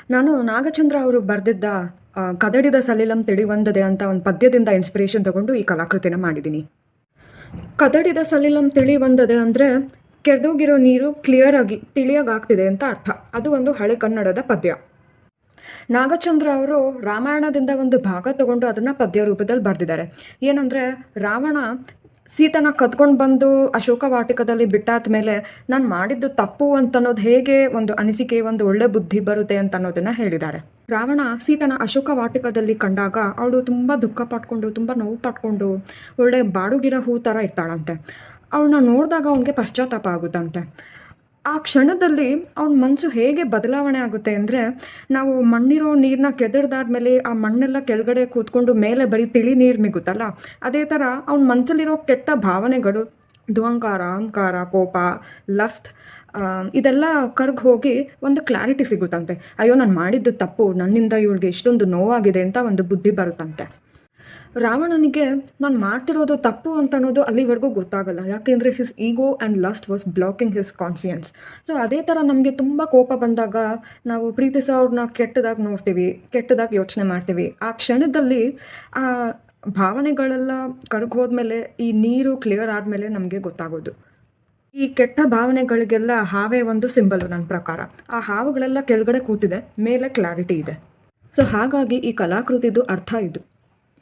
ನಾನು ನಾಗಚಂದ್ರ ಅವರು ಬರೆದಿದ್ದ ಕದಡಿದ ಸಲಿಲಂ ತಿಳಿವಂದದೆ ಅಂತ ಒಂದು ಪದ್ಯದಿಂದ ಇನ್ಸ್ಪಿರೇಷನ್ ತಗೊಂಡು ಈ ಕಲಾಕೃತಿನ ಮಾಡಿದ್ದೀನಿ. ಕದಡಿದ ಸಲಿಲಂ ತಿಳಿವಂದದೆ ಅಂದರೆ ಕೆರೆದೋಗಿರೋ ನೀರು ಕ್ಲಿಯರ್ ಆಗಿ ತಿಳಿಯಾಗಾಗ್ತಿದೆ ಅಂತ ಅರ್ಥ. ಅದು ಒಂದು ಹಳೆ ಕನ್ನಡದ ಪದ್ಯ. ನಾಗಚಂದ್ರ ಅವರು ರಾಮಾಯಣದಿಂದ ಒಂದು ಭಾಗ ತಗೊಂಡು ಅದನ್ನು ಪದ್ಯ ರೂಪದಲ್ಲಿ ಬರೆದಿದ್ದಾರೆ. ಏನಂದರೆ, ರಾವಣ ಸೀತನ ಕದ್ಕೊಂಡು ಬಂದು ಅಶೋಕ ವಾಟಿಕದಲ್ಲಿ ಬಿಟ್ಟಾದ ಮೇಲೆ ನಾನು ಮಾಡಿದ್ದು ತಪ್ಪು ಅಂತನ್ನೋದು ಹೇಗೆ ಒಂದು ಅನಿಸಿಕೆ, ಒಂದು ಒಳ್ಳೆ ಬುದ್ಧಿ ಬರುತ್ತೆ ಅಂತ ಅನ್ನೋದನ್ನು ಹೇಳಿದ್ದಾರೆ. ರಾವಣ ಸೀತನ ಅಶೋಕ ವಾಟಿಕದಲ್ಲಿ ಕಂಡಾಗ ಅವಳು ತುಂಬ ದುಃಖ ಪಟ್ಕೊಂಡು, ತುಂಬ ನೋವು ಪಟ್ಕೊಂಡು, ಒಳ್ಳೆ ಬಾಡುಗಿರೋ ಹೂ ಥರ ಇರ್ತಾಳಂತೆ. ಅವಳನ್ನ ನೋಡಿದಾಗ ಅವನಿಗೆ ಪಶ್ಚಾತ್ತಾಪ ಆಗುತ್ತಂತೆ. ಆ ಕ್ಷಣದಲ್ಲಿ ಅವನ ಮನಸ್ಸು ಹೇಗೆ ಬದಲಾವಣೆ ಆಗುತ್ತೆ ಅಂದರೆ, ನಾವು ಮಣ್ಣಿರೋ ನೀರನ್ನ ಕೆದರ್ದಾದ್ಮೇಲೆ ಆ ಮಣ್ಣೆಲ್ಲ ಕೆಳಗಡೆ ಕೂತ್ಕೊಂಡು ಮೇಲೆ ಬರೀ ತಿಳಿ ನೀರು ಮಿಗುತ್ತಲ್ಲ, ಅದೇ ಥರ ಅವನ ಮನಸ್ಸಲ್ಲಿರೋ ಕೆಟ್ಟ ಭಾವನೆಗಳು, ದುಹಂಕಾರ, ಅಹಂಕಾರ, ಕೋಪ, ಲಸ್ಟ್, ಇದೆಲ್ಲ ಕರ್ಗ್ ಹೋಗಿ ಒಂದು ಕ್ಲಾರಿಟಿ ಸಿಗುತ್ತಂತೆ. ಅಯ್ಯೋ, ನಾನು ಮಾಡಿದ್ದು ತಪ್ಪು, ನನ್ನಿಂದ ಇವಳಿಗೆ ಇಷ್ಟೊಂದು ನೋವಾಗಿದೆ ಅಂತ ಒಂದು ಬುದ್ಧಿ ಬರುತ್ತಂತೆ. ರಾವಣನಿಗೆ ನಾನು ಮಾಡ್ತಿರೋದು ತಪ್ಪು ಅಂತ ಅನ್ನೋದು ಅಲ್ಲಿವರೆಗೂ ಗೊತ್ತಾಗಲ್ಲ, ಯಾಕೆಂದರೆ his ego and lust was blocking his conscience. So ಅದೇ ಥರ ನಮಗೆ ತುಂಬ ಕೋಪ ಬಂದಾಗ ನಾವು ಪ್ರೀತಿಸೋವ್ರನ್ನ ಕೆಟ್ಟದಾಗಿ ನೋಡ್ತೀವಿ, ಕೆಟ್ಟದಾಗಿ ಯೋಚನೆ ಮಾಡ್ತೀವಿ. ಆ ಕ್ಷಣದಲ್ಲಿ ಆ ಭಾವನೆಗಳೆಲ್ಲ ಕರಗೋದ್ಮೇಲೆ, ಈ ನೀರು ಕ್ಲಿಯರ್ ಆದಮೇಲೆ ನಮಗೆ ಗೊತ್ತಾಗೋದು. ಈ ಕೆಟ್ಟ ಭಾವನೆಗಳಿಗೆಲ್ಲ ಹಾವೇ ಒಂದು ಸಿಂಬಲು ನನ್ನ ಪ್ರಕಾರ. ಆ ಹಾವುಗಳೆಲ್ಲ ಕೆಳಗಡೆ ಕೂತಿದೆ, ಮೇಲೆ ಕ್ಲಾರಿಟಿ ಇದೆ. ಸೊ ಹಾಗಾಗಿ ಈ ಕಲಾಕೃತಿದು ಅರ್ಥ ಇದು.